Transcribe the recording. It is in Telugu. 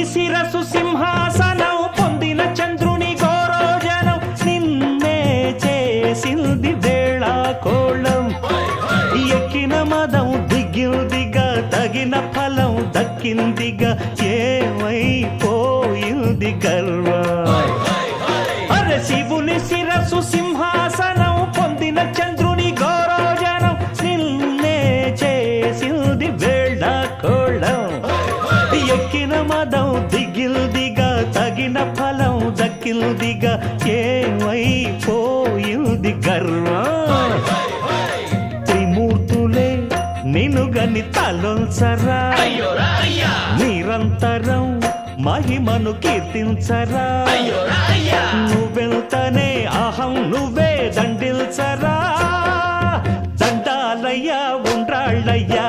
శిరసు సింహాసనం పొందిన చంద్రుని గౌరోజనం నిన్నే చేసింది వేళ కోళం ఎక్కిన మదం దిగిందిగా తగిన ఫలం దక్కిందిగా ఏమైపోయింది గర్వం అరే శివుని శిరసు సింహాసనం పొందిన చంద్రుని గౌరోజనం నిన్నే చేసింది వేళ కోళం ఎక్కిన మదం దిగిల్దిగా తగిన ఫలం దక్కిల్దిగా ఏమైపోయింది గర్వం త్రిమూర్తులే నినుగని తలొంచరా నిరంతరం మహిమను కీర్తించరా నువ్వెళ్తనే అహం నువ్వే దండిల్చరా దండాలయ్యా ఉండ్రాళ్ళయ్యా